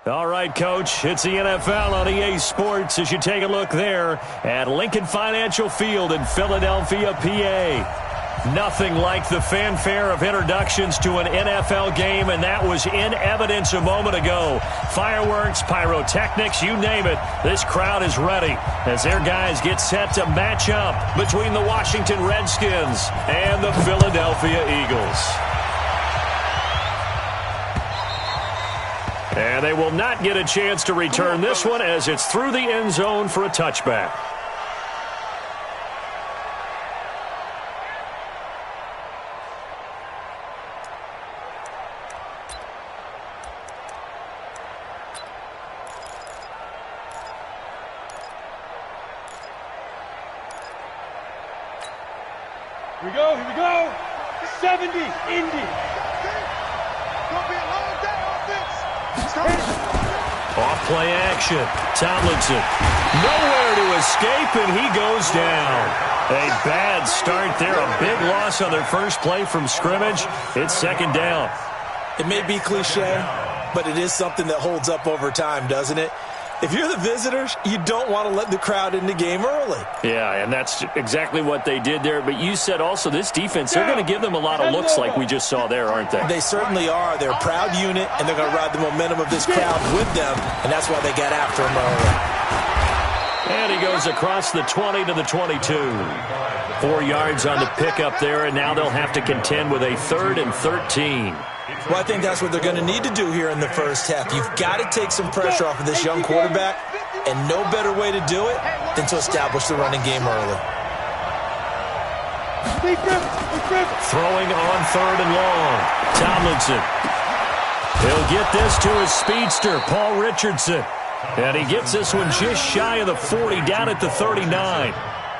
All right, Coach, it's the NFL on EA Sports as you take a look there at Lincoln Financial Field in Philadelphia, PA. Nothing like the fanfare of introductions to an NFL game, and that was in evidence a moment ago. Fireworks, pyrotechnics, you name it, this crowd is ready as their guys get set to match up between the Washington Redskins and the Philadelphia Eagles. And they will not get a chance to return this one as it's through the end zone for a touchback. Here we go. 70, Indy. Off play action. Tomlinson. Nowhere to escape, and he goes down. A bad start there. A big loss on their first play from scrimmage. It's second down. It may be cliche, but it is something that holds up over time, doesn't it? If you're the visitors, you don't want to let the crowd in the game early. Yeah, and that's exactly what they did there. But you said also this defense, they're going to give them a lot of looks like we just saw there, aren't they? They certainly are. They're a proud unit, and they're going to ride the momentum of this crowd with them, and that's why they got after him early. And he goes across the 20 to the 22. 4 yards on the pickup there, and now they'll have to contend with a 3rd and 13. Well, I think that's what they're going to need to do here in the first half. You've got to take some pressure off of this young quarterback, and no better way to do it than to establish the running game early. Throwing on 3rd and long. Tomlinson. He'll get this to his speedster, Paul Richardson. And he gets this one just shy of the 40, down at the 39.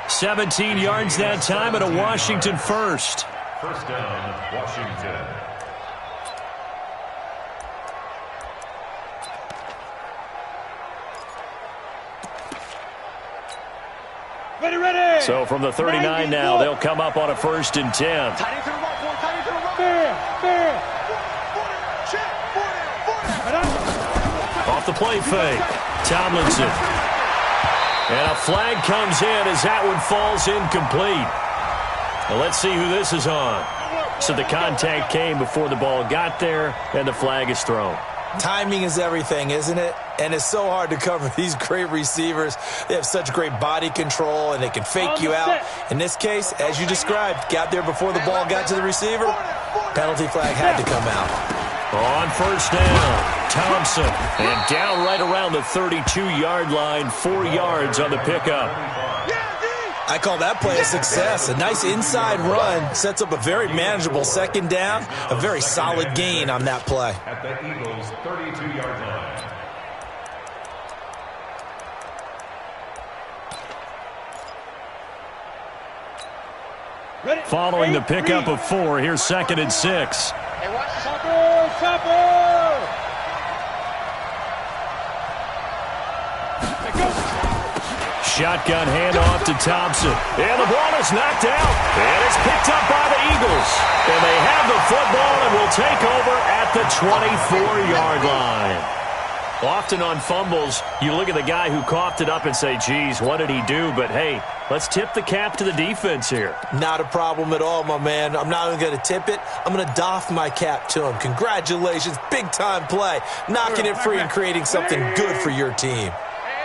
17 yards that time and a Washington first. First down, Washington. Ready. So from the 39 now, they'll come up on a 1st and 10. Off the play fake. Tomlinson. And a flag comes in as that one falls incomplete. Well, let's see who this is on. So the contact came before the ball got there, and the flag is thrown. Timing is everything, isn't it? And it's so hard to cover these great receivers. They have such great body control, and they can fake you out. In this case, as you described, got there before the ball got to the receiver. Penalty flag had to come out. On 1st down, Thompson. And down right around the 32-yard line, 4 yards on the pickup. I call that play a success. A nice inside run sets up a very manageable second down. A very solid gain on that play. At the Eagles' 32-yard line. Following the pickup of 4, here's 2nd and 6. Hey, watch the chopper! Shotgun handoff to Thompson. And the ball is knocked out. And it's picked up by the Eagles. And they have the football and will take over at the 24-yard line. Often on fumbles, you look at the guy who coughed it up and say, geez, what did he do? But, hey, let's tip the cap to the defense here. Not a problem at all, my man. I'm not even going to tip it. I'm going to doff my cap to him. Congratulations. Big-time play. Knocking it free and creating something good for your team.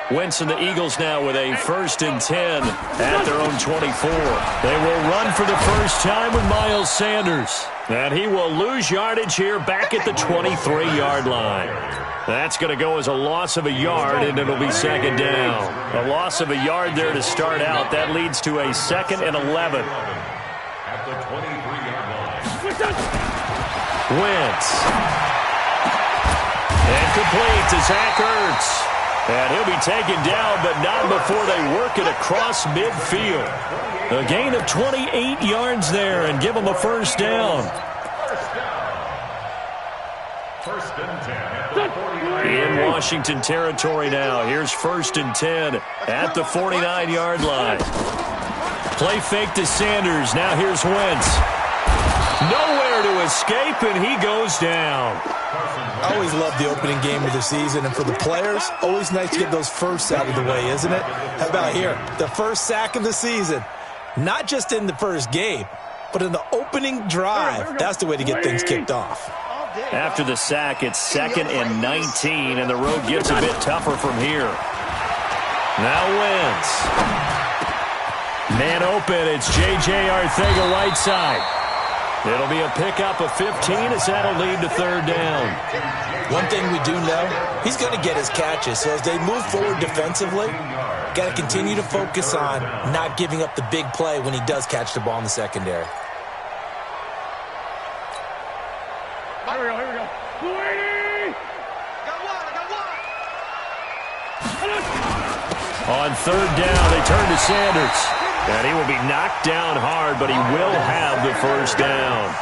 Wentz and the Eagles now with a 1st and 10 at their own 24. They will run for the first time with Miles Sanders. And he will lose yardage here back at the 23-yard line. That's going to go as a loss of a yard, and it'll be 2nd down. A loss of a yard there to start out. That leads to a 2nd and 11. At the 23-yard line. Wentz. And complete to Zach Ertz. And he'll be taken down, but not before they work it across midfield. A gain of 28 yards there and give them a 1st down. First and 10 at the 49. In Washington territory now. Here's 1st and 10 at the 49-yard line. Play fake to Sanders. Now here's Wentz. Nowhere Nowhere to escape, and he goes down. I always love the opening game of the season, and for the players, always nice to get those firsts out of the way, isn't it? How about here? The first sack of the season. Not just in the first game, but in the opening drive. That's the way to get things kicked off. After the sack, it's 2nd and 19, and the road gets a bit tougher from here. Now Wentz. Man open, it's J.J. Arcega-Whiteside. It'll be a pickup of 15 as that'll lead to 3rd down. One thing we do know, he's going to get his catches. So as they move forward defensively, got to continue to focus on not giving up the big play when he does catch the ball in the secondary. Here we go. 280! Got one. On 3rd down, they turn to Sanders. And he will be knocked down hard, but he will have the 1st down.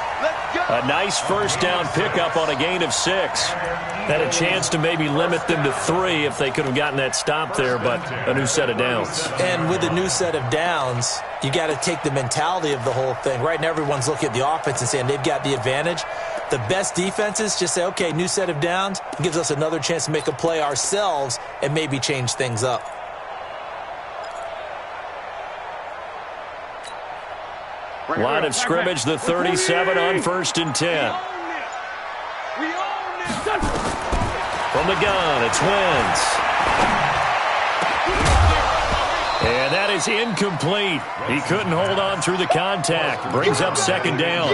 A nice 1st down pickup on a gain of 6. Had a chance to maybe limit them to 3 if they could have gotten that stop there, but a new set of downs. And with a new set of downs, you got to take the mentality of the whole thing. Right now, everyone's looking at the offense and saying they've got the advantage. The best defenses just say, okay, new set of downs. It gives us another chance to make a play ourselves and maybe change things up. Line of scrimmage, the 37 on 1st and 10. From the gun, it's Wentz. And that is incomplete. He couldn't hold on through the contact. Brings up 2nd down.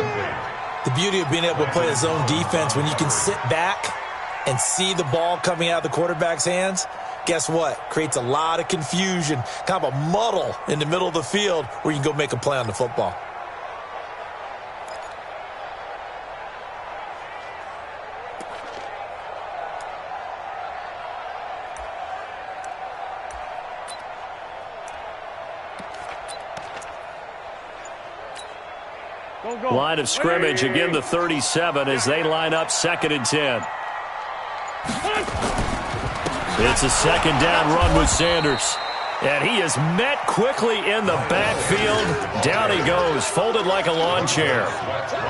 The beauty of being able to play a zone defense when you can sit back and see the ball coming out of the quarterback's hands, guess what? Creates a lot of confusion, kind of a muddle in the middle of the field where you can go make a play on the football. Line of scrimmage, again the 37 as they line up 2nd and 10. It's a 2nd down run with Sanders. And he is met quickly in the backfield. Down he goes, folded like a lawn chair.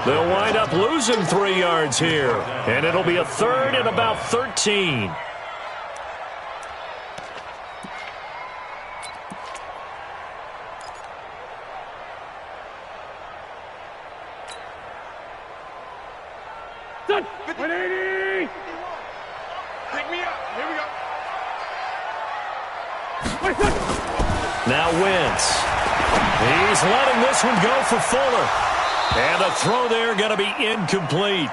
They'll wind up losing 3 yards here. And it'll be a 3rd and about 13. Done. 180! Pick me up. Here we go. Now Wentz. He's letting this one go for Fuller. And the throw there going to be incomplete.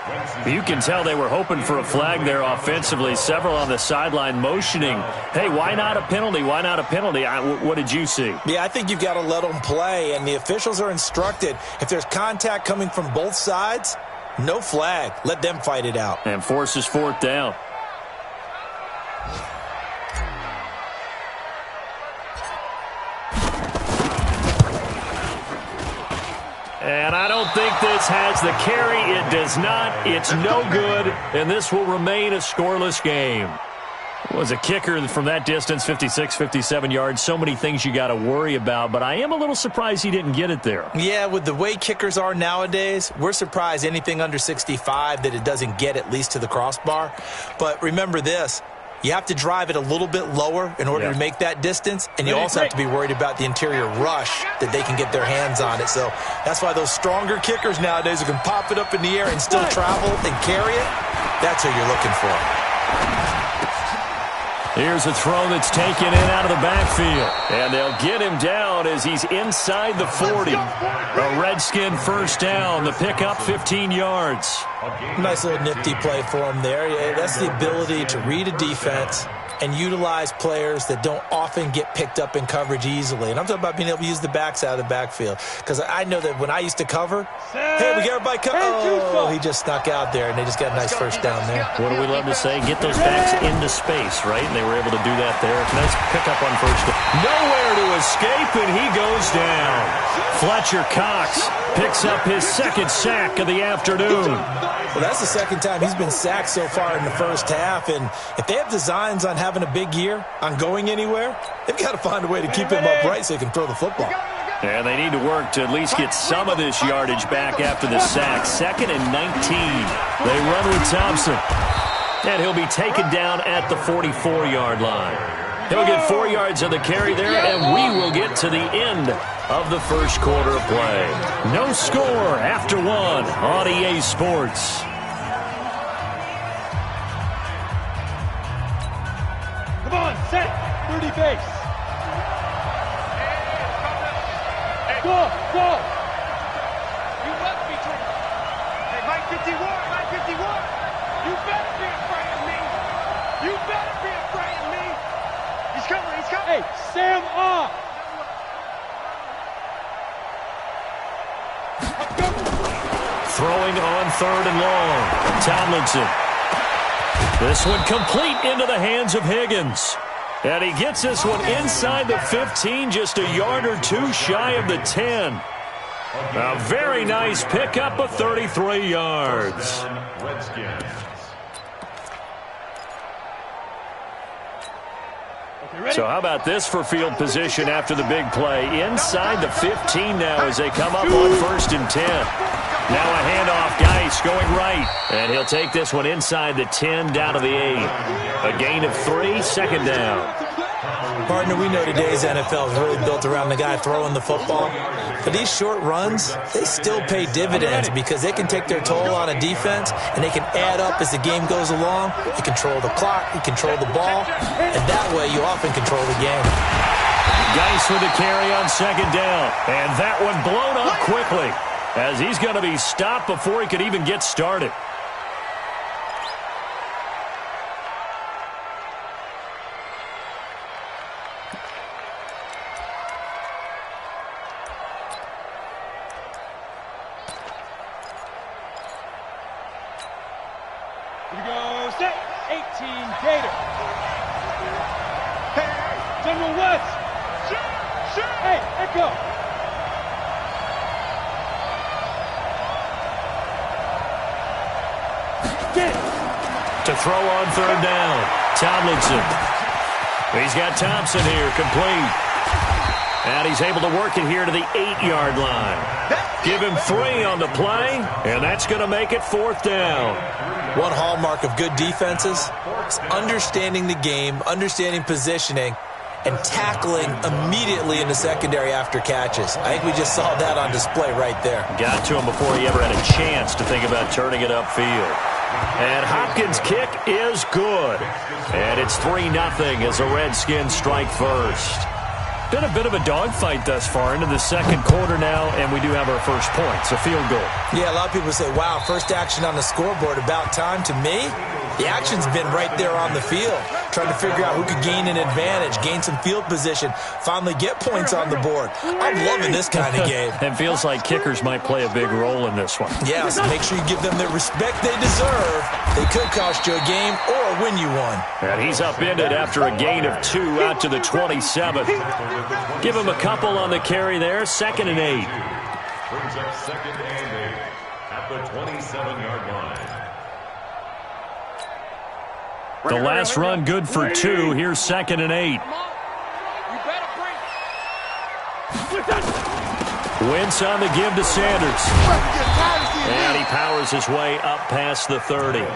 You can tell they were hoping for a flag there offensively. Several on the sideline motioning. Hey, why not a penalty? Why not a penalty? What did you see? Yeah, I think you've got to let them play. And the officials are instructed, if there's contact coming from both sides, no flag. Let them fight it out. And forces 4th down. And I don't think this has the carry. It does not. It's no good. And this will remain a scoreless game. It was a kicker from that distance, 56, 57 yards. So many things you got to worry about. But I am a little surprised he didn't get it there. Yeah, with the way kickers are nowadays, we're surprised anything under 65 that it doesn't get at least to the crossbar. But remember this. You have to drive it a little bit lower in order to make that distance, and you also have to be worried about the interior rush that they can get their hands on it. So that's why those stronger kickers nowadays who can pop it up in the air and still travel and carry it, that's who you're looking for. Here's a throw that's taken in out of the backfield. And they'll get him down as he's inside the 40. A Redskin 1st down. The pickup 15 yards. Nice little nifty play for him there. Yeah, that's the ability to read a defense and utilize players that don't often get picked up in coverage easily. And I'm talking about being able to use the backs out of the backfield. Because I know that when I used to cover, hey, we got everybody covered. Oh, he just snuck out there, and they just got a nice 1st down there. What do we love to say? Get those backs into space, right? And they were able to do that there. Nice pickup on 1st down. Nowhere to escape, and he goes down. Fletcher Cox picks up his 2nd sack of the afternoon. Well, that's the 2nd time he's been sacked so far in the first half. And if they have designs on having a big year, on going anywhere, they've got to find a way to keep him upright so he can throw the football. And they need to work to at least get some of this yardage back after the sack. 2nd and 19. They run with Thompson. And he'll be taken down at the 44-yard line. He'll get 4 yards on the carry there, and we will get to the end of the first quarter of play. No score after 1 on EA Sports. Come on, set. 30 base. Go. You must be true. Hey, Mike 51. You better be afraid of me. He's coming. Hey, Sam off. Throwing on 3rd and long. Tomlinson. This one complete into the hands of Higgins. And he gets this one inside the 15, just a yard or 2 shy of the 10. A very nice pickup of 33 yards. So how about this for field position after the big play? Inside the 15 now as they come up on 1st and 10. Now a handoff, Geis going right. And he'll take this one inside the 10 down to the 8. A gain of 3, 2nd down. Partner, we know today's NFL is really built around the guy throwing the football. But these short runs, they still pay dividends because they can take their toll on a defense and they can add up as the game goes along. You control the clock, you control the ball, and that way you often control the game. Geis with the carry on 2nd down. And that one blown up quickly as he's going to be stopped before he could even get started. Here we go, set. 18, Gator. Hey, General West. Hey, Echo. To throw on 3rd down, Tomlinson. He's got Thompson here, complete. And he's able to work it here to the 8-yard line. Give him 3 on the play, and that's going to make it 4th down. One hallmark of good defenses is understanding the game, understanding positioning, and tackling immediately in the secondary after catches. I think we just saw that on display right there. Got to him before he ever had a chance to think about turning it upfield. And Hopkins' kick is good. And it's 3-0 as the Redskins strike first. Been a bit of a dogfight thus far into the 2nd quarter now, and we do have our first points, a field goal. Yeah, a lot of people say, wow, first action on the scoreboard, about time. To me, the action's been right there on the field, trying to figure out who could gain an advantage, gain some field position, finally get points on the board. I'm loving this kind of game. It feels like kickers might play a big role in this one. Yeah, so make sure you give them the respect they deserve. They could cost you a game or win you one. And he's upended after a gain of 2 out to the 27th. Give him a couple on the carry there, 2nd and 8. Brings up 2nd and 8 at the 27-yard line. The last run good for 2. Here's 2nd and 8. Wentz on the give to Sanders. And he powers his way up past the 30.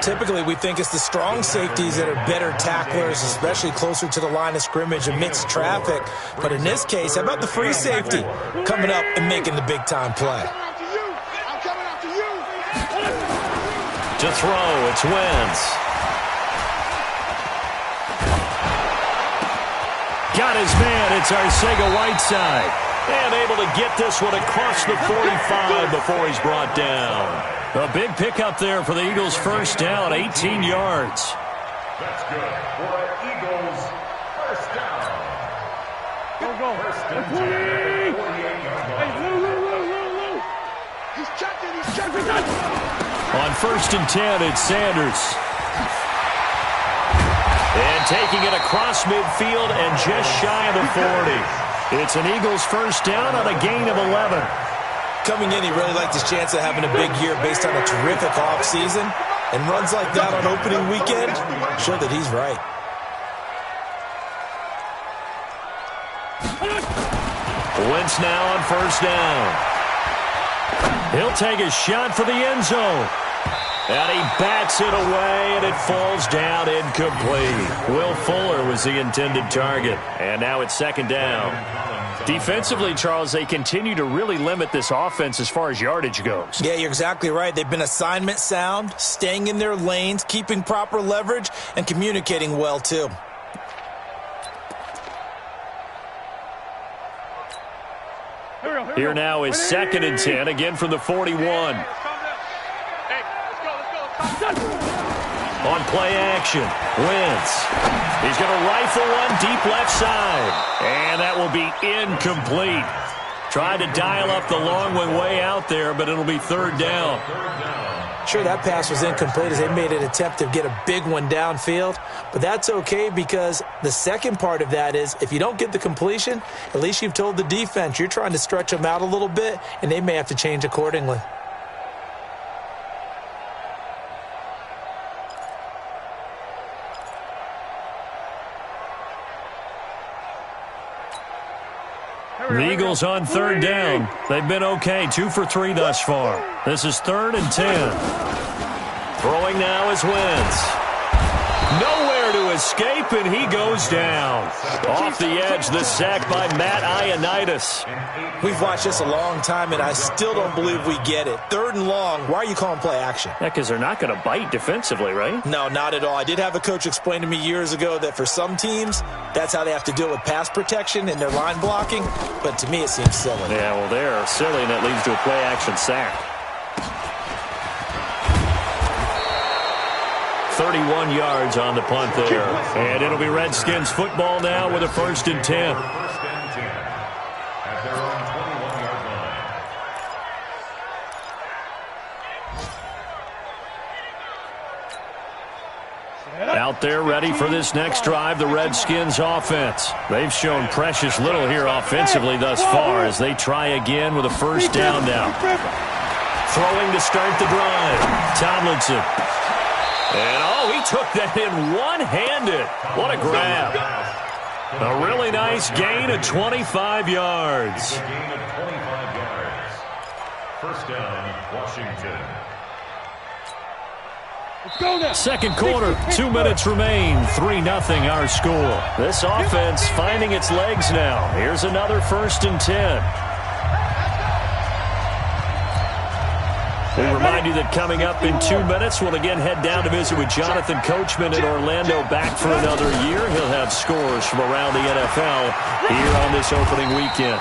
Typically, we think it's the strong safeties that are better tacklers, especially closer to the line of scrimmage amidst traffic. But in this case, how about the free safety coming up and making the big-time play? To throw, it's Wentz. Got his man, it's Arcega-Whiteside. And able to get this one across the 45 before he's brought down. A big pickup there for the Eagles' first down, 18 yards. That's good for the Eagles' first down. Go. First and 10 at the 48-yard line. Hey, Lou. He's checking. On 1st and 10, it's Sanders. And taking it across midfield and just shy of the 40. It's an Eagles first down on a gain of 11. Coming in, he really liked his chance of having a big year based on a terrific offseason. And runs like that on opening weekend show that he's right. Wentz now on first down. He'll take a shot for the end zone. And he bats it away, and it falls down incomplete. Will Fuller was the intended target. And now it's second down. Defensively, Charles, they continue to really limit this offense as far as yardage goes. Yeah, you're exactly right. They've been assignment sound, staying in their lanes, keeping proper leverage, and communicating well, too. Here now is second and 10, again from the 41. On play action, Wentz. He's going to rifle one deep left side. And that will be incomplete. Tried to dial up the long one way out there, but it'll be third down. Sure, that pass was incomplete as they made an attempt to get a big one downfield. But that's okay because the second part of that is if you don't get the completion, at least you've told the defense you're trying to stretch them out a little bit, and they may have to change accordingly. The Eagles on third down. They've been okay, 2 for 3 thus far. This is third and 10. Throwing now is Wentz. Nowhere to escape, and he goes down. Off the edge, the sack by Matt Ioannidis. We've watched this a long time, and I still don't believe we get it. Third and long, why are you calling play action? Yeah, because they're not going to bite defensively, right? No, not at all. I did have a coach explain to me years ago that for some teams, that's how they have to deal with pass protection and their line blocking, but to me it seems silly. Yeah, well, they're silly, and that leads to a play action sack. 31 yards on the punt there. And it'll be Redskins football now with a first and 10. First and 10 at their own 21-yard line. Out there ready for this next drive, the Redskins offense. They've shown precious little here offensively thus far as they try again with a first down now. Throwing to start the drive, Tomlinson. And, he took that in one-handed. What a grab. A really nice gain of 25 yards. A gain of 25 yards. First down, Washington. Second quarter, 2 minutes remain. 3-0 our score. This offense finding its legs now. Here's another first and 10. We remind you that coming up in 2 minutes, we'll again head down to visit with Jonathan Coachman in Orlando, back for another year. He'll have scores from around the NFL here on this opening weekend.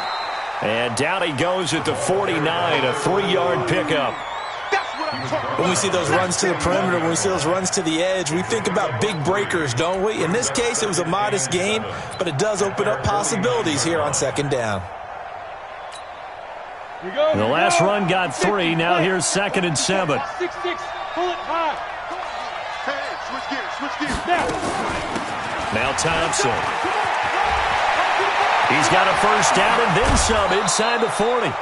And down he goes at the 49, a 3-yard pickup. When we see those runs to the perimeter, when we see those runs to the edge, we think about big breakers, don't we? In this case, it was a modest gain, but it does open up possibilities here on second down. The last run got 3. Now here's second and 7. 6-6. Pull it high. Hey, switch gears. Now Thompson. He's got a first down and then some inside the 40.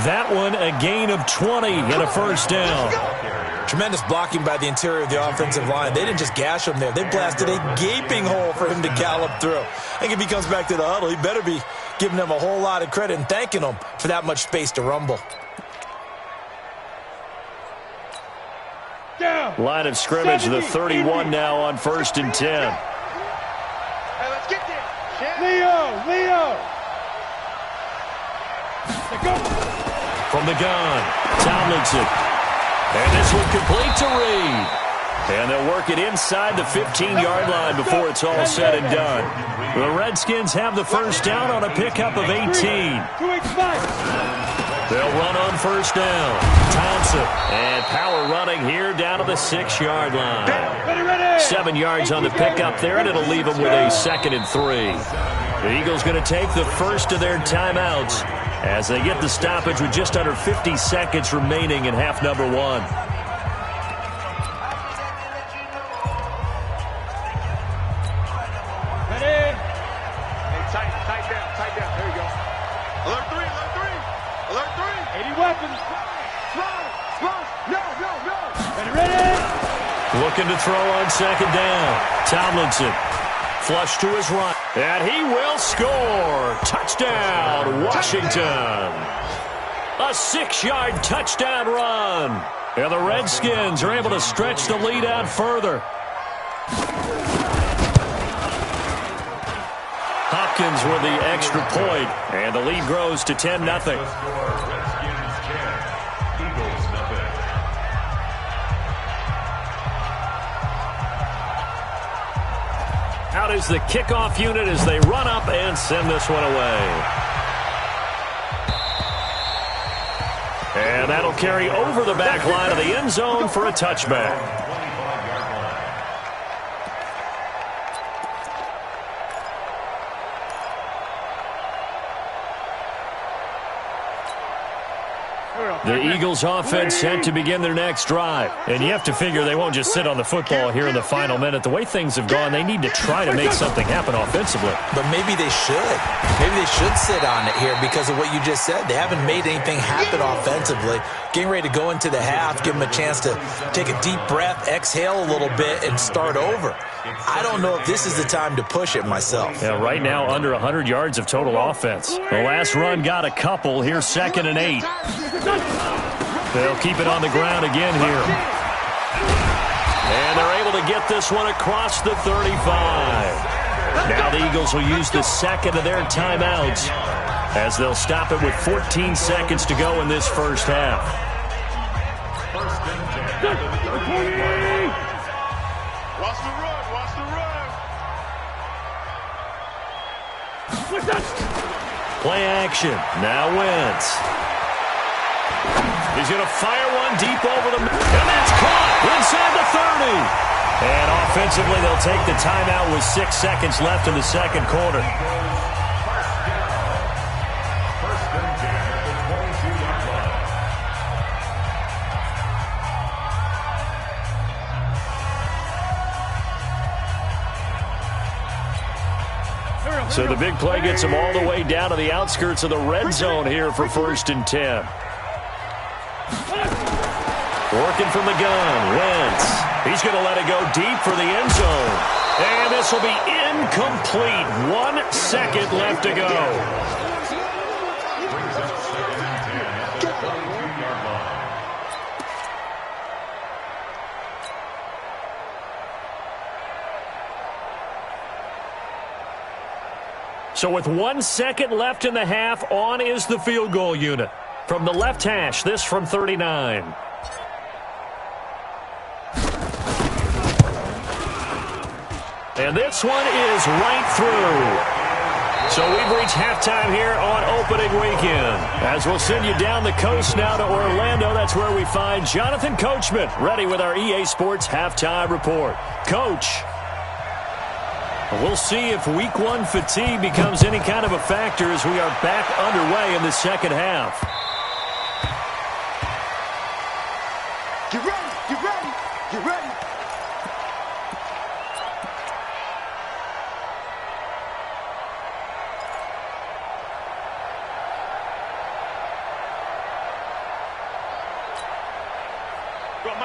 That one a gain of 20 and a first down. Tremendous blocking by the interior of the offensive line. They didn't just gash him there. They blasted a gaping hole for him to gallop through. I think if he comes back to the huddle, he better be giving them a whole lot of credit and thanking them for that much space to rumble. Line of scrimmage, the 31 now on first and 10. Hey, let's get there. Leo. From the gun, Tomlinson. And this one complete to Reed. And they'll work it inside the 15-yard line before it's all said and done. The Redskins have the first down on a pickup of 18. They'll run on first down. Thompson. And power running here down to the 6-yard line. 7 yards on the pickup there, and it'll leave them with a second and 3. The Eagles going to take the first of their timeouts as they get the stoppage with just under 50 seconds remaining in half number 1. Tight down. There you go. Alert 3. 80 weapons. No. Ready. Looking to throw on second down. Tomlinson Flush to his right. And he will score. Touchdown, Washington. A 6-yard touchdown run. And the Redskins are able to stretch the lead out further. Hopkins with the extra point, and the lead grows to 10-0. Out is the kickoff unit as they run up and send this one away. And that'll carry over the back line of the end zone for a touchback. The Eagles offense set to begin their next drive. And you have to figure they won't just sit on the football here in the final minute. The way things have gone, they need to try to make something happen offensively. But maybe they should. Maybe they should sit on it here because of what you just said. They haven't made anything happen offensively. Getting ready to go into the half, give them a chance to take a deep breath, exhale a little bit, and start over. I don't know if this is the time to push it myself. Yeah, right now under 100 yards of total offense. The last run got a couple. Here's 2nd and 8. They'll keep it on the ground again here. And they're able to get this one across the 35. Now the Eagles will use the second of their timeouts as they'll stop it with 14 seconds to go in this first half. Watch the run, watch the run. Play action. Now Wentz. He's going to fire one deep over the middle. And that's caught inside the 30. And offensively, they'll take the timeout with 6 seconds left in the second quarter. First and 10 at the 22-yard line. So the big play gets them all the way down to the outskirts of the red zone here for 1st and 10. Working from the gun, Wentz. He's going to let it go deep for the end zone. And this will be incomplete. 1 second left to go. Brings up 2nd and 10 at the 22-yard line. So with 1 second left in the half, on is the field goal unit. From the left hash, this from 39. And this one is right through. So we've reached halftime here on opening weekend. As we'll send you down the coast now to Orlando, that's where we find Jonathan Coachman, ready with our EA Sports halftime report. Coach, we'll see if week 1 fatigue becomes any kind of a factor as we are back underway in the second half. Get ready, get ready, get ready.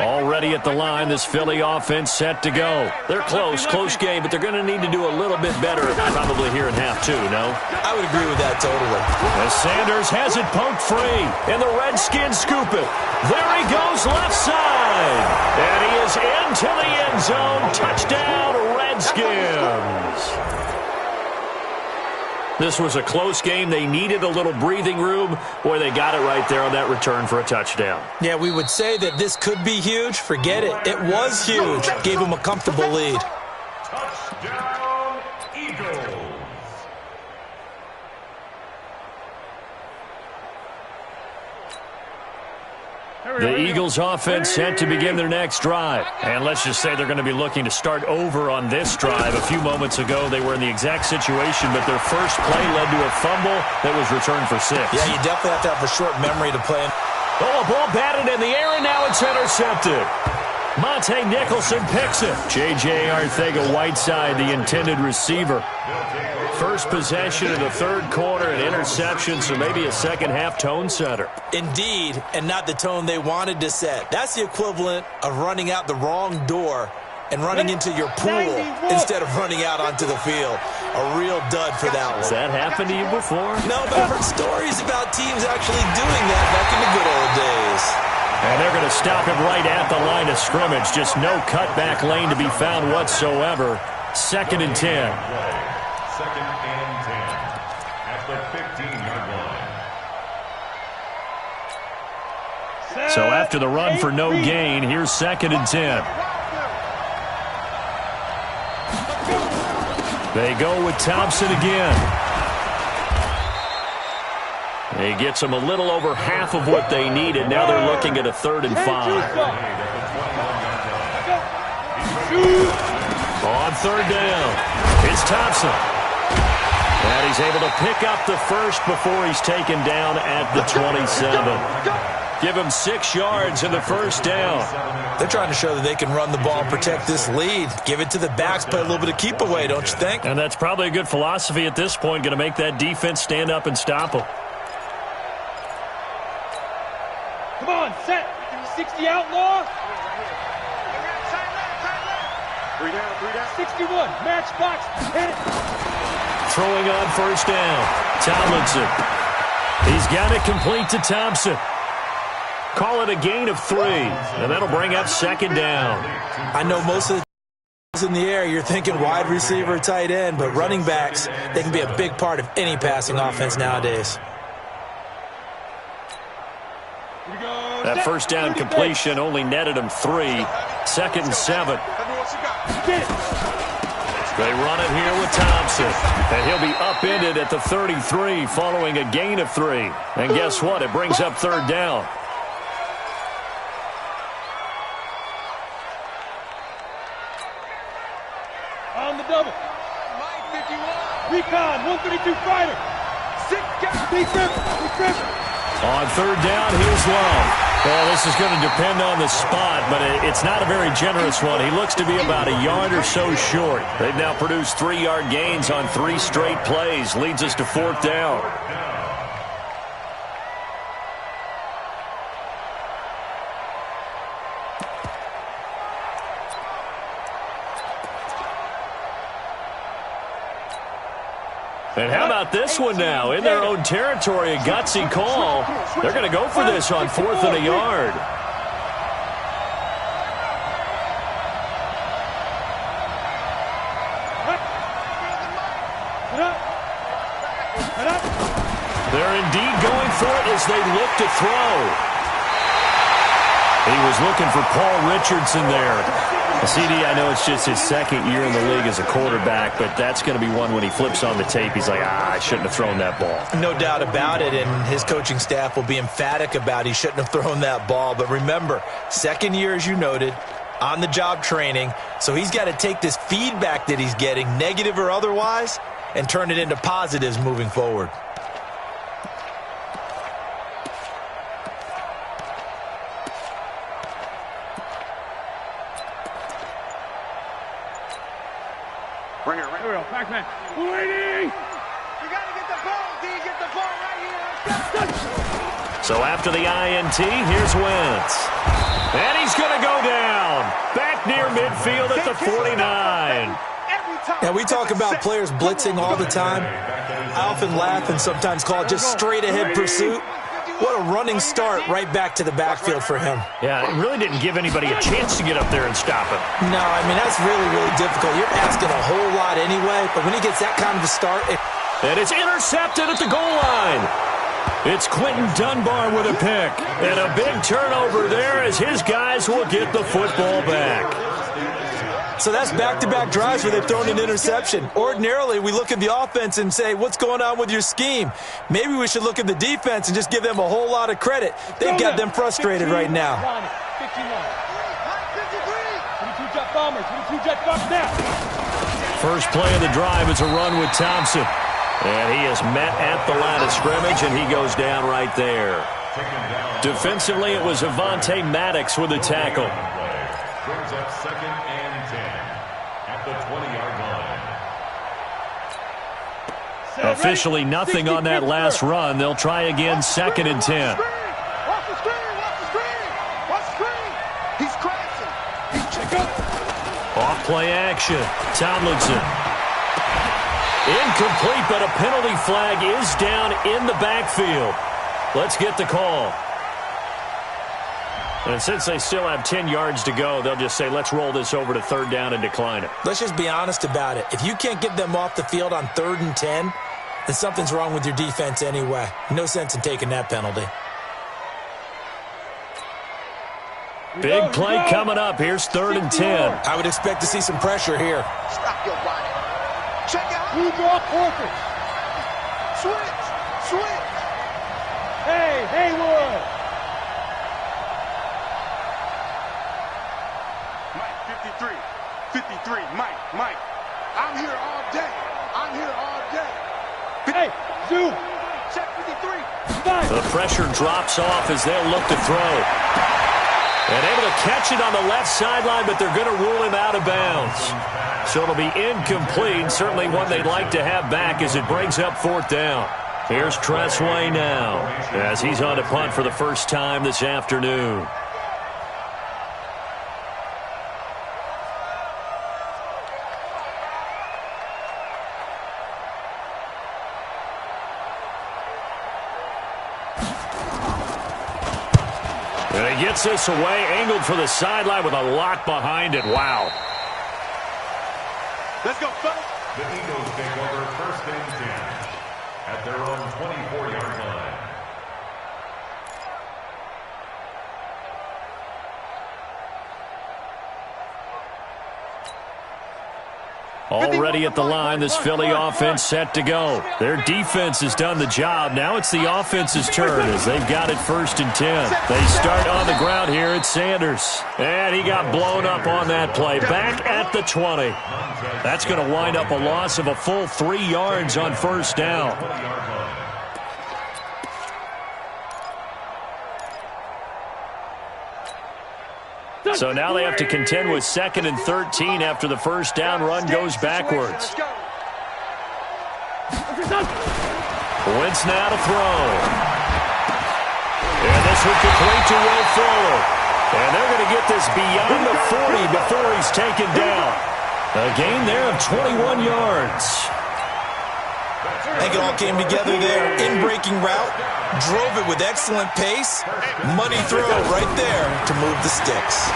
Already at the line, this Philly offense set to go. They're close game, but they're going to need to do a little bit better probably here in half 2, no? I would agree with that totally. As Sanders has it poked free, and the Redskins scoop it. There he goes left side. And he is into the end zone. Touchdown, Redskins. This was a close game. They needed a little breathing room. Boy, they got it right there on that return for a touchdown. Yeah, we would say that this could be huge. Forget it. It was huge. Gave them a comfortable lead. Touchdown, Eagles. The Eagles offense set to begin their next drive. And let's just say they're going to be looking to start over on this drive. A few moments ago, they were in the exact situation, but their first play led to a fumble that was returned for 6. Yeah, you definitely have to have a short memory to play. Oh, a ball batted in the air, and now it's intercepted. Monte Nicholson picks it. J.J. Arcega-Whiteside, the intended receiver. First possession of the third quarter, an interception, so maybe a second-half tone setter. Indeed, and not the tone they wanted to set. That's the equivalent of running out the wrong door and running into your pool instead of running out onto the field. A real dud for that one. Has that happened to you before? No, but I've heard stories about teams actually doing that back in the good old days. And they're going to stop him right at the line of scrimmage. Just no cutback lane to be found whatsoever. 2nd and 10. 2nd and 10 at the 15-yard line. So after the run for no gain, here's 2nd and 10. They go with Thompson again. He gets them a little over half of what they needed. Now they're looking at a 3rd and 5. On 3rd down, it's Thompson. And he's able to pick up the first before he's taken down at the 27. Give him 6 yards in the 1st down. They're trying to show that they can run the ball and protect this lead. Give it to the backs, play a little bit of keep away, don't you think? And that's probably a good philosophy at this point, going to make that defense stand up and stop them. Come on, set. 60 outlaw. 61, match box, hit it. Throwing on 1st down, Tomlinson. He's got it complete to Thompson. Call it a gain of 3, and that'll bring up 2nd down. I know most of the times in the air you're thinking wide receiver, tight end, but running backs, they can be a big part of any passing offense nowadays. That 1st down completion only netted him 3. 2nd and 7. They run it here with Thompson. And he'll be upended at the 33 following a gain of 3. And guess what? It brings up 3rd down. On the double. Recon, 132 fighter. 6 guys. Big rip. On 3rd down, here's Love. Well, this is going to depend on the spot, but it's not a very generous one. He looks to be about a yard or so short. They've now produced 3-yard gains on 3 straight plays. Leads us to 4th down. And how about this one now? In their own territory, a gutsy call. They're going to go for this on 4th and a yard. They're indeed going for it as they look to throw. He was looking for Paul Richardson there. CD, I know it's just his 2nd year in the league as a quarterback, but that's going to be one when he flips on the tape. He's like, I shouldn't have thrown that ball. No doubt about it, and his coaching staff will be emphatic about he shouldn't have thrown that ball. But remember, 2nd year, as you noted, on-the-job training, so he's got to take this feedback that he's getting, negative or otherwise, and turn it into positives moving forward. Pac-Man. Waiting! You gotta get the ball, D. Get the ball right here. So after the INT, here's Wentz. And he's going to go down. Back near midfield at the 49. Now, we talk about players blitzing all the time. I often laugh and sometimes call it just straight-ahead pursuit. What a running start right back to the backfield for him. Yeah, it really didn't give anybody a chance to get up there and stop him. No, I mean, that's really, really difficult. You're asking a whole lot anyway, but when he gets that kind of a start... And it's intercepted at the goal line. It's Quentin Dunbar with a pick. And a big turnover there as his guys will get the football back. So that's back-to-back drives where they've thrown an interception. Ordinarily, we look at the offense and say, what's going on with your scheme? Maybe we should look at the defense and just give them a whole lot of credit. They've got them frustrated right now. 22-jet bomber, 22-jet bomber now. First play of the drive is a run with Thompson. And he is met at the line of scrimmage, and he goes down right there. Defensively, it was Avonte Maddox with a tackle. Brings up 2nd and 10 at the 20-yard line. Officially nothing on that last run. They'll try again 2nd and 10. Watch the screen! Watch the screen! Watch the screen! He's crashing! He's check up! Off play action. Tomlinson. Incomplete, but a penalty flag is down in the backfield. Let's get the call. And since they still have 10 yards to go, they'll just say, let's roll this over to third down and decline it. Let's just be honest about it. If you can't get them off the field on 3rd and 10, then something's wrong with your defense anyway. No sense in taking that penalty. Big play coming up. Here's 3rd and 10. I would expect to see some pressure here. Stop your body. Check out. Who draw quarters? Switch. Hey, Haywood. Mike, 53, Mike. I'm here all day. Hey, Zoo. Check 53. The pressure drops off as they'll look to throw. And able to catch it on the left sideline, but they're going to rule him out of bounds. So it'll be incomplete, certainly one they'd like to have back as it brings up 4th down. Here's Tressway now as he's on to punt for the first time this afternoon. And he gets this away, angled for the sideline with a lot behind it. Wow. Let's go, fellas. The Eagles take over 1st and 10 at their own 24-yard line. Already at the line, this Philly offense set to go. Their defense has done the job. Now it's the offense's turn as they've got it 1st and 10. They start on the ground here at Sanders. And he got blown up on that play. Back at the 20. That's going to wind up a loss of a full 3 yards on 1st down. So now they have to contend with 2nd and 13 after the 1st down run goes backwards. Wentz now to throw. And this will complete to Will Fuller. And they're going to get this beyond the 40 before he's taken down. A gain there of 21 yards. I think it all came together there. In-breaking route, drove it with excellent pace. Money throw right there to move the sticks.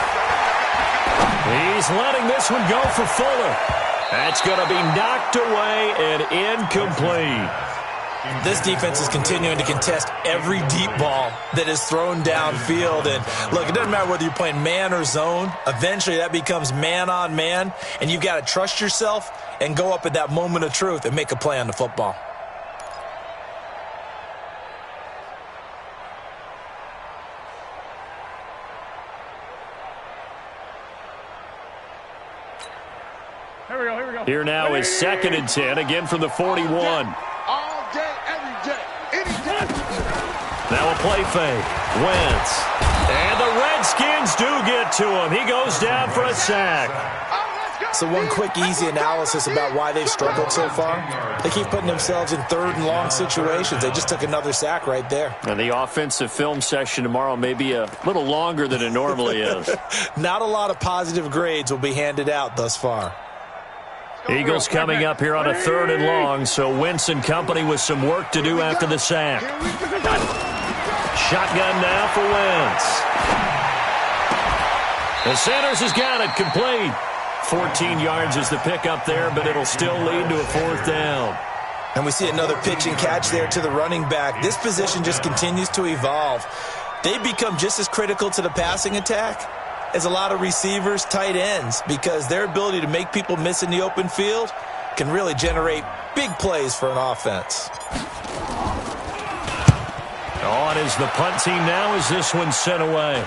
He's letting this one go for Fuller. That's going to be knocked away and incomplete. This defense is continuing to contest every deep ball that is thrown downfield. And look, it doesn't matter whether you're playing man or zone. Eventually that becomes man on man, and you've got to trust yourself and go up at that moment of truth and make a play on the football. Here we go. Here now is 2nd and 10, again from the 41. All day, every day, any day. Now a play fake. Wentz. And the Redskins do get to him. He goes down for a sack. So one quick, easy analysis about why they've struggled so far. They keep putting themselves in 3rd and long situations. They just took another sack right there. And the offensive film session tomorrow may be a little longer than it normally is. Not a lot of positive grades will be handed out thus far. Eagles coming up here on a 3rd and long, so Wentz and company with some work to do after the sack. Shotgun now for Wentz. And Sanders has got it complete. 14 yards is the pickup there, but it'll still lead to a 4th down. And we see another pitch and catch there to the running back. This position just continues to evolve. They become just as critical to the passing attack as a lot of receivers, tight ends, because their ability to make people miss in the open field can really generate big plays for an offense. On is the punt team now as this one's sent away.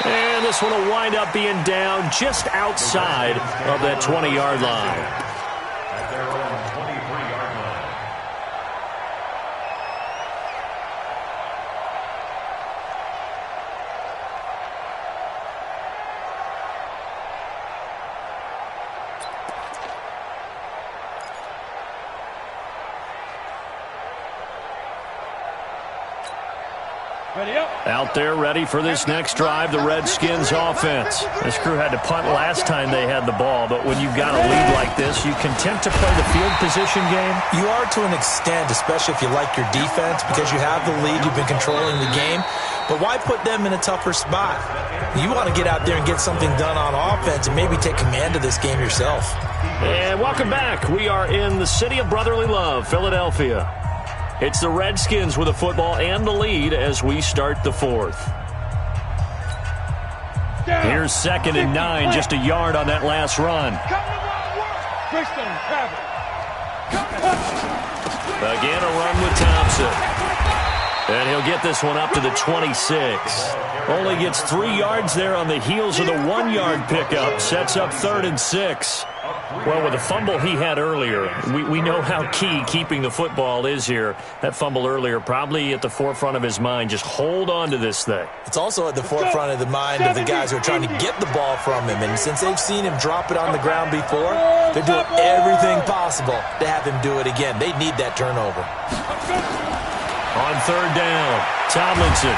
And this one will wind up being down just outside of that 20-yard line. At their own 23-yard line. Out there ready for this next drive, the Redskins offense. This crew had to punt last time they had the ball, but when you've got a lead like this, you content to play the field position game? You are to an extent, especially if you like your defense, because you have the lead, you've been controlling the game. But why put them in a tougher spot? You want to get out there and get something done on offense and maybe take command of this game yourself. And welcome back. We are in the city of brotherly love, Philadelphia. It's the Redskins with the football and the lead as we start the fourth. Here's 2nd and 9, just a yard on that last run. Again, a run with Thompson. And he'll get this one up to the 26. Only gets 3 yards there on the heels of the 1-yard pickup. Sets up 3rd and 6. Well, with the fumble he had earlier, we know how key keeping the football is here. That fumble earlier probably at the forefront of his mind. Just hold on to this thing. It's also at the forefront of the mind of the guys who are trying to get the ball from him. And since they've seen him drop it on the ground before, they're doing everything possible to have him do it again. They need that turnover. On 3rd down, Tomlinson.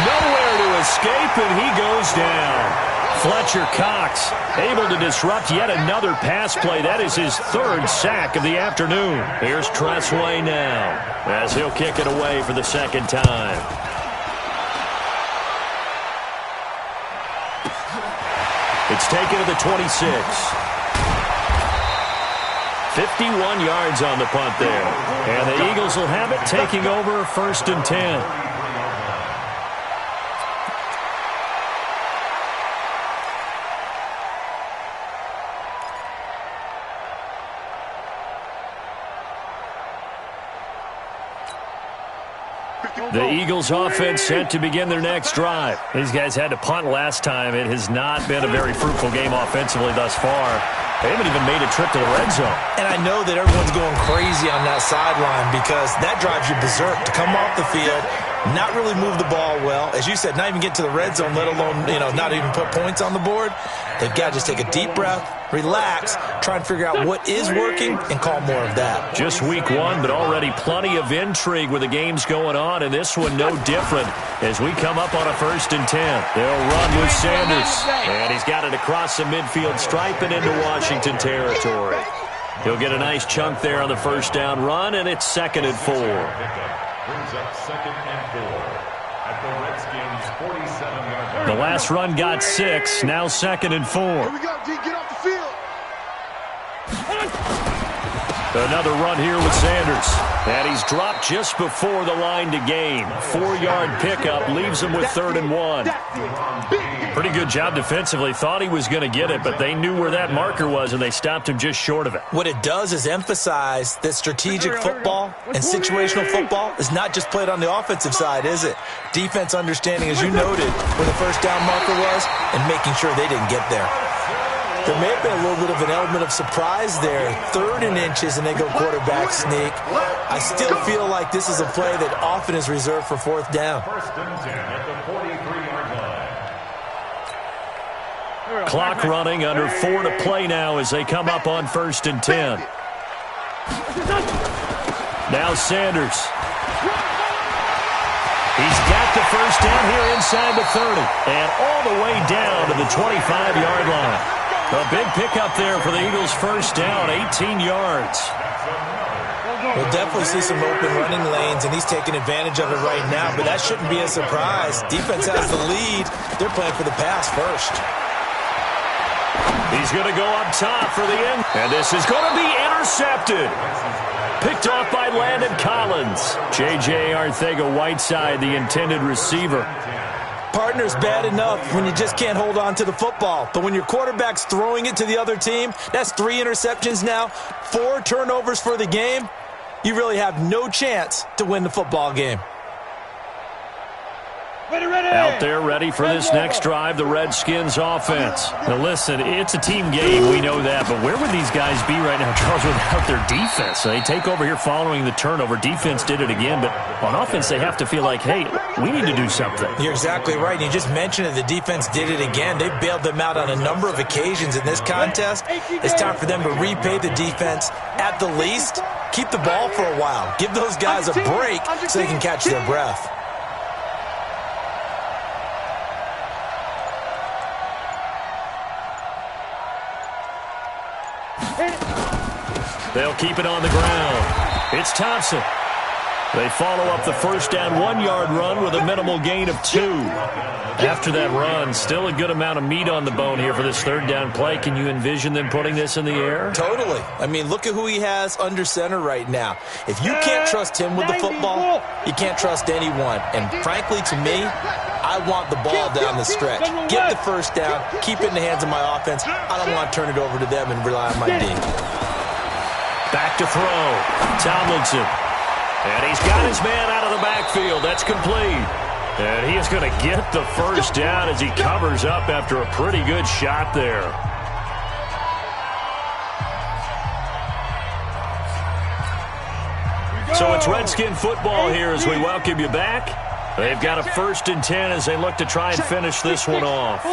Nowhere to escape, and he goes down. Fletcher Cox able to disrupt yet another pass play. That is his 3rd sack of the afternoon. Here's Tressway now as he'll kick it away for the 2nd time. It's taken to the 26. 51 yards on the punt there. And the Eagles will have it, taking over 1st and 10. The Eagles offense set to begin their next drive. These guys had to punt last time. It has not been a very fruitful game offensively thus far. They haven't even made a trip to the red zone. And I know that everyone's going crazy on that sideline because that drives you berserk to come off the field, not really move the ball well. As you said, not even get to the red zone, let alone, not even put points on the board. They've got to just take a deep breath, relax, try and figure out what is working, and call more of that. Just week 1, but already plenty of intrigue with the games going on, and this one no different as we come up on a 1st and 10. They'll run with Sanders, and he's got it across the midfield stripe and into Washington territory. He'll get a nice chunk there on the 1st down run, and it's 2nd and 4. Brings up 2nd and 4 at the Redskins' 47-yard line. The last run got 6, now 2nd and 4. Here we go, D. Get off the field. Another run here with Sanders. And he's dropped just before the line to gain. 4-yard pickup leaves him with 3rd and 1. Pretty good job defensively. Thought he was going to get it, but they knew where that marker was, and they stopped him just short of it. What it does is emphasize that strategic football and situational football is not just played on the offensive side, is it? Defense understanding, as you noted, where the 1st down marker was and making sure they didn't get there. There may have been a little bit of an element of surprise there. 3rd and inches, and they go quarterback sneak. I still feel like this is a play that often is reserved for 4th down. 1st and 10 at the 43-yard line. Clock running, under 4 to play now as they come up on 1st and 10. Now Sanders. He's got the 1st down here inside the 30. And all the way down to the 25-yard line. A big pickup there for the Eagles' 1st down, 18 yards. We'll definitely see some open running lanes, and he's taking advantage of it right now, but that shouldn't be a surprise. Defense has the lead. They're playing for the pass first. He's going to go up top for the end, and this is going to be intercepted. Picked off by Landon Collins. J.J. Arcega-Whiteside, the intended receiver. Partner's bad enough when you just can't hold on to the football. But when your quarterback's throwing it to the other team, that's 3 interceptions now, 4 turnovers for the game. You really have no chance to win the football game. Out there ready for this next drive, the Redskins offense. Now listen, it's a team game, we know that, but where would these guys be right now, Charles, without their defense? They take over here following the turnover. Defense did it again, but on offense they have to feel like, hey, we need to do something. You're exactly right. You just mentioned it. The defense did it again. They bailed them out on a number of occasions in this contest. It's time for them to repay the defense at the least. Keep the ball for a while. Give those guys a break so they can catch their breath. They'll keep it on the ground. It's Thompson. They follow up the first down 1-yard run with a minimal gain of 2. After that run, still a good amount of meat on the bone here for this third down play. Can you envision them putting this in the air? Totally. I mean, look at who he has under center right now. If you can't trust him with the football, you can't trust anyone. And frankly, to me, I want the ball down the stretch. Get the first down, keep it in the hands of my offense. I don't want to turn it over to them and rely on my D. Back to throw. Tomlinson. And he's got his man out of the backfield. That's complete. And he is going to get the first down as he covers up after a pretty good shot there. So it's Redskin football here as we welcome you back. They've got a 1st and 10 as they look to try and finish this one off.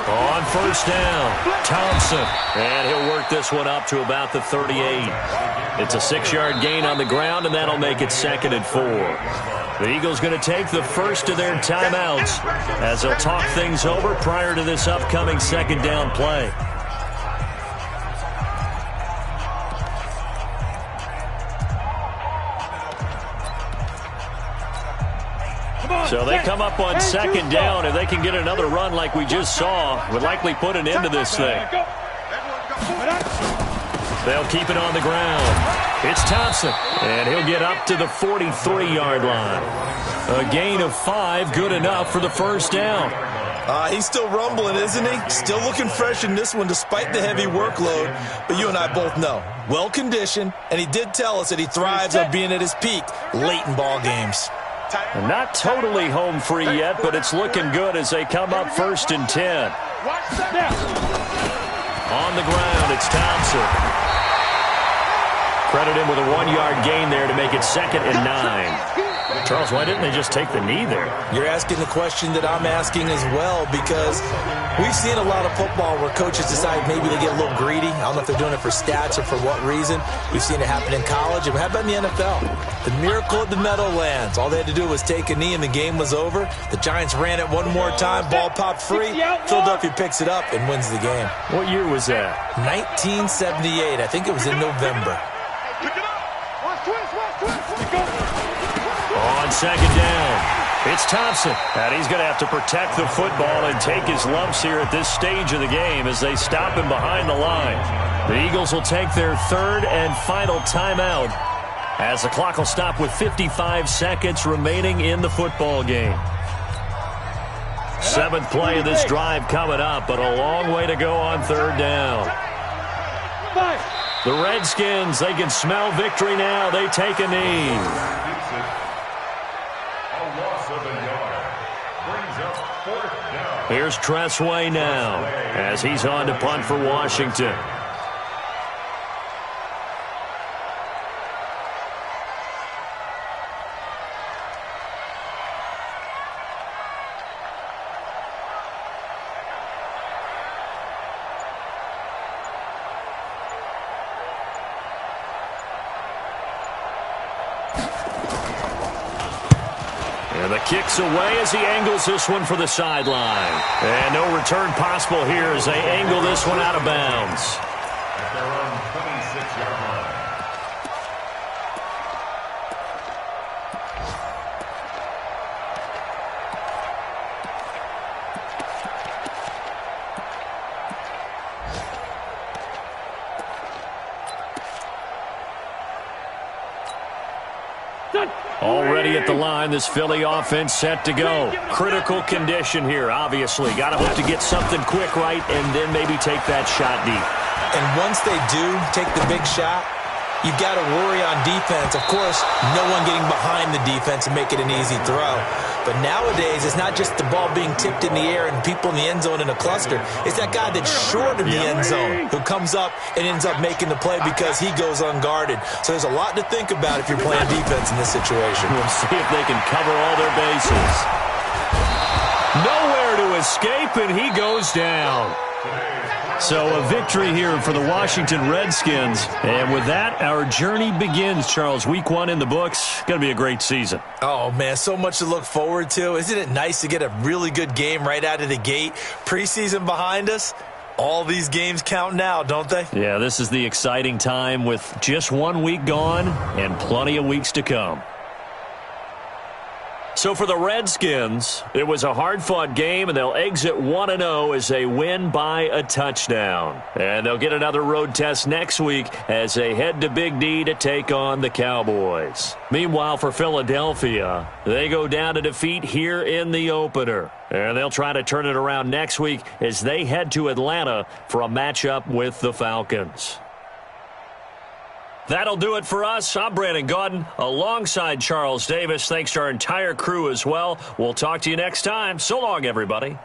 On first down, Thompson. And he'll work this one up to about the 38. It's a 6-yard gain on the ground, and that'll make it 2nd and 4. The Eagles going to take the first of their timeouts as they'll talk things over prior to this upcoming 2nd down play. So they come up on 2nd down. If they can get another run like we just saw, would likely put an end to this thing. They'll keep it on the ground. It's Thompson, and he'll get up to the 43-yard line. A gain of 5, good enough for the first down. He's still rumbling, isn't he? Still looking fresh in this one despite the heavy workload. But you and I both know, well-conditioned, and he did tell us that he thrives on being at his peak late in ball games. Not totally home free yet, but it's looking good as they come up 1st and 10. On the ground, it's Thompson. Credit him with a 1-yard gain there to make it 2nd and 9. Charles, why didn't they just take the knee there? You're asking the question that I'm asking as well, because we've seen a lot of football where coaches decide maybe they get a little greedy. I don't know if they're doing it for stats or for what reason. We've seen it happen in college. And how about in the NFL? The miracle at the Meadowlands. All they had to do was take a knee and the game was over. The Giants ran it one more time. Ball popped free. Philadelphia picks it up and wins the game. What year was that? 1978. I think it was in November. On 2nd down, it's Thompson. And he's going to have to protect the football and take his lumps here at this stage of the game as they stop him behind the line. The Eagles will take their 3rd and final timeout as the clock will stop with 55 seconds remaining in the football game. 7th play of this drive coming up, but a long way to go on 3rd down. The Redskins, they can smell victory now. They take a knee. Here's Tressway now as he's on to punt for Washington. And the kick's away as he angles this one for the sideline. And no return possible here as they angle this one out of bounds. At their own 26-yard line. Already at the line, this Philly offense set to go. Critical condition here, obviously. Got to hope to get something quick right and then maybe take that shot deep. And once they do take the big shot, you've got to worry on defense. Of course, no one getting behind the defense and make it an easy throw. But nowadays, it's not just the ball being tipped in the air and people in the end zone in a cluster. It's that guy that's short of the end zone who comes up and ends up making the play because he goes unguarded. So there's a lot to think about if you're playing defense in this situation. We'll see if they can cover all their bases. Nowhere to escape, and he goes down. So a victory here for the Washington Redskins. And with that, our journey begins, Charles. Week 1 in the books. Going to be a great season. Oh, man, so much to look forward to. Isn't it nice to get a really good game right out of the gate? Preseason behind us. All these games count now, don't they? Yeah, this is the exciting time with just 1 week gone and plenty of weeks to come. So for the Redskins, it was a hard-fought game, and they'll exit 1-0 as they win by a touchdown. And they'll get another road test next week as they head to Big D to take on the Cowboys. Meanwhile, for Philadelphia, they go down to defeat here in the opener. And they'll try to turn it around next week as they head to Atlanta for a matchup with the Falcons. That'll do it for us. I'm Brandon Gaudin alongside Charles Davis. Thanks to our entire crew as well. We'll talk to you next time. So long, everybody.